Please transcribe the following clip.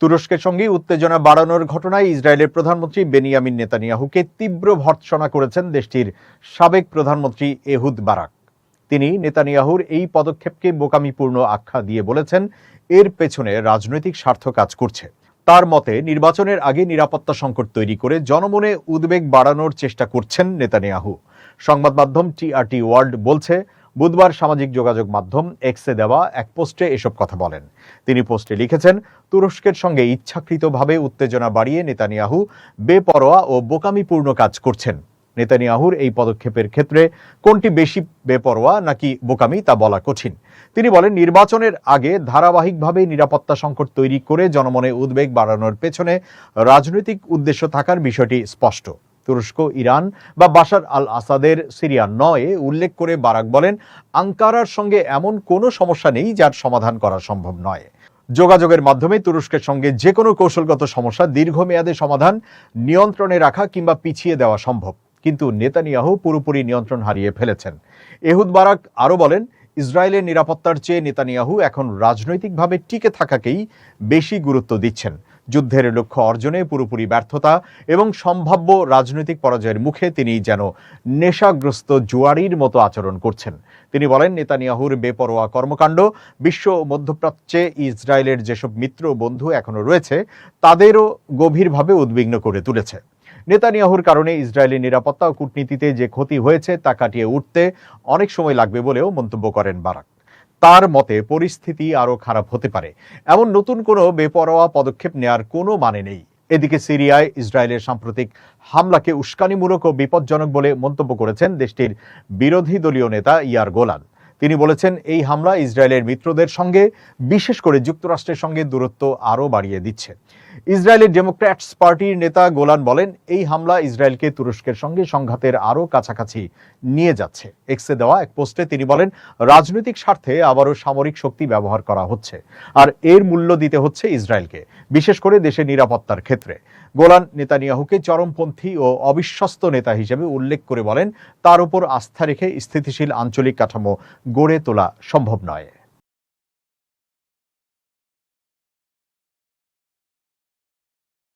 তুরস্কের সঙ্গে উত্তেজনা বাড়ানোর ঘটনায় ইসরায়েলের প্রধানমন্ত্রী বেনিয়ামিন নেতানিয়াহুকে তীব্র ভর্ৎসনা করেছেন দেশটির সাবেক প্রধানমন্ত্রী এহুদ বারাক। তিনি নেতানিয়াহুর এই পদক্ষেপকে বোকামিপূর্ণ আখ্যা দিয়ে বলেছেন, এর পেছনে রাজনৈতিক স্বার্থ কাজ করছে। তার মতে, নির্বাচনের আগে নিরাপত্তা সংকট তৈরি করে জনমনে উদ্বেগ বাড়ানোর চেষ্টা করছেন নেতানিয়াহু। সংবাদ মাধ্যম টিআরটি ওয়ার্ল্ড বলছে, বুধবার সামাজিক যোগাযোগ মাধ্যম এক্সে দেওয়া এক পোস্টে এসব কথা বলেন। তিনি পোস্টে লিখেছেন, তুরস্কের সঙ্গে ইচ্ছাকৃতভাবে উত্তেজনা বাড়িয়ে নেতানিয়াহু বেপরোয়া ও বোকামিপূর্ণ কাজ করছেন। নেতানিয়াহুর এই পদক্ষেপের ক্ষেত্রে কোনটি বেশি বেপরোয়া নাকি বোকামি তা বলা কঠিন। তিনি বলেন, নির্বাচনের আগে ধারাবাহিকভাবে নিরাপত্তা সংকট তৈরি করে জনমনে উদ্বেগ বাড়ানোর পেছনে রাজনৈতিক উদ্দেশ্য থাকার বিষয়টি স্পষ্ট। তুরস্ক, ইরান বা বাশার আল আসাদের সিরিয়া নয় উল্লেখ করে বারাক বলেন, আঙ্কারার সঙ্গে এমন কোনো সমস্যা নেই যার সমাধান করা সম্ভব নয়। যোগাযোগের মাধ্যমে তুরস্কের সঙ্গে যে কোনো কৌশলগত সমস্যা দীর্ঘমেয়াদে সমাধান, নিয়ন্ত্রণে রাখা কিংবা পিছিয়ে দেওয়া সম্ভব, কিন্তু নেতানিয়াহু পুরোপুরি নিয়ন্ত্রণ হারিয়ে ফেলেছেন। এহুদ বারাক আরও বলেন, ইসরায়েলের নিরাপত্তার চেয়ে নেতানিয়াহু এখন রাজনৈতিকভাবে টিকে থাকাকেই বেশি গুরুত্ব দিচ্ছেন। যুদ্ধের লক্ষ্য অর্জনে পুরোপুরি ব্যর্থতা এবং সম্ভাব্য রাজনৈতিক পরাজয়ের মুখে তিনি যেন নেশাগ্রস্ত জুয়ারির মতো আচরণ করছেন। তিনি বলেন, নেতানিয়াহুর বেপরোয়া কর্মকাণ্ড বিশ্ব মধ্যপ্রাচ্যে ইসরায়েলের যেসব মিত্র বন্ধু এখনো রয়েছে তাদেরও গভীরভাবে উদ্বিগ্ন করে তুলেছে। নেতানিয়াহুর কারণে ইসরায়েলের নিরাপত্তা ও কূটনীতিতে যে ক্ষতি হয়েছে তা কাটিয়ে উঠতে অনেক সময় লাগবে বলেও মন্তব্য করেন বারাক। তার মতে, পরিস্থিতি আরও খারাপ হতে পারে, এমন নতুন কোনো বেপরোয়া পদক্ষেপ নেওয়ার কোনো মানে নেই। এদিকে সিরিয়ায় ইসরায়েলের সাম্প্রতিক হামলাকে উস্কানিমূলক ও বিপজ্জনক বলে মন্তব্য করেছেন দেশটির বিরোধী দলীয় নেতা ইয়ার গোলান। তিনি বলেছেন, এই হামলা ইসরায়েলের মিত্রদের সঙ্গে, বিশেষ করে যুক্তরাষ্ট্রের সঙ্গে দূরত্ব আরও বাড়িয়ে দিচ্ছে। ইসরায়েলের ডেমোক্র্যাটস পার্টির নেতা গোলান বলেন, এই হামলা ইসরায়েলকে তুরস্কের সঙ্গে সংঘাতের আরও কাছাকাছি নিয়ে যাচ্ছে। এক্সে দেওয়া এক পোস্টে তিনি বলেন, রাজনৈতিক স্বার্থে আবারও সামরিক শক্তি ব্যবহার করা হচ্ছে, আর এর মূল্য দিতে হচ্ছে ইসরায়েলকে, বিশেষ করে দেশের নিরাপত্তার ক্ষেত্রে। গোলান নেতানিয়াহুকে চরমপন্থী ও অবিশ্বস্ত নেতা হিসেবে উল্লেখ করে বলেন, তার উপর আস্থা রেখে স্থিতিশীল আঞ্চলিক কাঠামো গড়ে তোলা সম্ভব নয়।